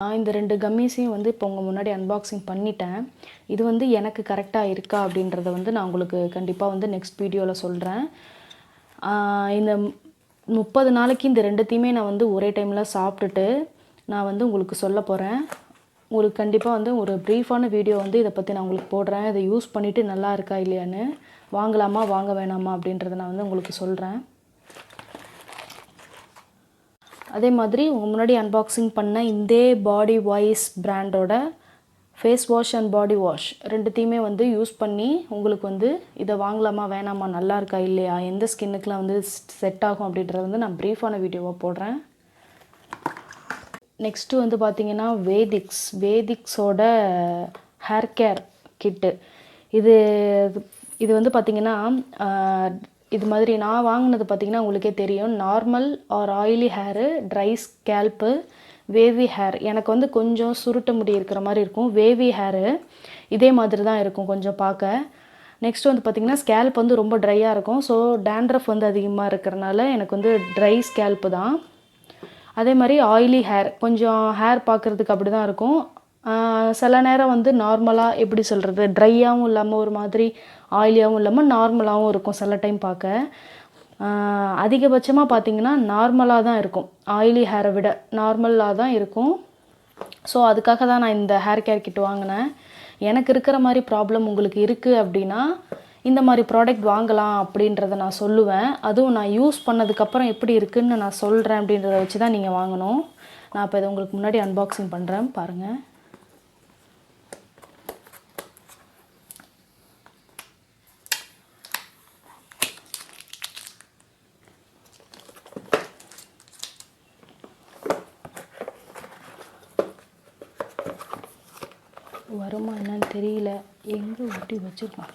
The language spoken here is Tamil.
நான் இந்த 2 கம்மீஸையும் வந்து இப்போ உங்கள் முன்னாடி அன்பாக்சிங் பண்ணிட்டேன். இது வந்து எனக்கு கரெக்டாக இருக்கா அப்படின்றத வந்து நான் உங்களுக்கு கண்டிப்பாக வந்து நெக்ஸ்ட் வீடியோவில் சொல்கிறேன். இந்த 30 நாளைக்கு இந்த 2த்தையுமே நான் வந்து ஒரே டைமில் சாப்பிட்டுட்டு நான் வந்து உங்களுக்கு சொல்ல போகிறேன். உங்களுக்கு கண்டிப்பாக வந்து ஒரு ப்ரீஃபான வீடியோ வந்து இதை பற்றி நான் உங்களுக்கு போடுறேன். இதை யூஸ் பண்ணிவிட்டு நல்லா இருக்கா இல்லையான்னு, வாங்கலாமா வாங்க வேணாமா அப்படின்றத நான் வந்து உங்களுக்கு சொல்கிறேன். அதே மாதிரி உங்கள் முன்னாடி அன்பாக்சிங் பண்ண இந்த பாடிவைஸ் பிராண்டோட face wash and body wash 2த்தையுமே வந்து யூஸ் பண்ணி உங்களுக்கு வந்து இதை வாங்கலாமா வேணாமா, நல்லா இருக்கா இல்லையா, எந்த ஸ்கின்னுக்குலாம் வந்து செட் ஆகும் அப்படின்றத வந்து நான் ப்ரீஃபான வீடியோவாக போடுறேன். நெக்ஸ்ட்டு வந்து பார்த்திங்கன்னா வேதிக்ஸோட ஹேர் கேர் கிட்டு. இது வந்து பார்த்திங்கன்னா இது மாதிரி நான் வாங்கினது பார்த்திங்கன்னா உங்களுக்கே தெரியும். Normal or oily hair, dry scalp, wavy hair. எனக்கு வந்து கொஞ்சம் சுருட்ட முடி இருக்கிற மாதிரி இருக்கும். வேவி ஹேரு இதே மாதிரி தான் இருக்கும் கொஞ்சம் பார்க்க. நெக்ஸ்ட் வந்து பார்த்திங்கன்னா ஸ்கேல்ப் வந்து ரொம்ப ட்ரையாக இருக்கும். ஸோ டேண்ட்ரஃப் வந்து அதிகமாக இருக்கிறனால எனக்கு வந்து ட்ரை ஸ்கேல்ப்பு தான். அதே மாதிரி ஆயிலி ஹேர், கொஞ்சம் ஹேர் பார்க்குறதுக்கு அப்படி தான் இருக்கும். சில நேரம் வந்து நார்மலாக எப்படி சொல்கிறது, ட்ரையாகவும் இல்லாமல் ஒரு மாதிரி ஆயிலியாகவும் இல்லாமல் நார்மலாகவும் இருக்கும் சில டைம் பார்க்க. அதிகபட்சமாக பார்த்திங்கன்னா நார்மலாக தான் இருக்கும். ஆயிலி ஹேரை விட நார்மலாக தான் இருக்கும். ஸோ அதுக்காக தான் நான் இந்த ஹேர் கேர் கிட் வாங்கினேன். எனக்கு இருக்கிற மாதிரி ப்ராப்ளம் உங்களுக்கு இருக்குது அப்படின்னா இந்த மாதிரி ப்ராடக்ட் வாங்கலாம் அப்படின்றத நான் சொல்லுவேன். அதுவும் நான் யூஸ் பண்ணதுக்கப்புறம் எப்படி இருக்குதுன்னு நான் சொல்கிறேன் அப்படின்றத வச்சு தான் நீங்கள் வாங்கணும். நான் இப்போ இதை உங்களுக்கு முன்னாடி அன்பாக்சிங் பண்ணுறேன் பாருங்கள். வருமா என்னன்னு தெரியல, எங்கே ஒட்டி வச்சுருக்கோம்.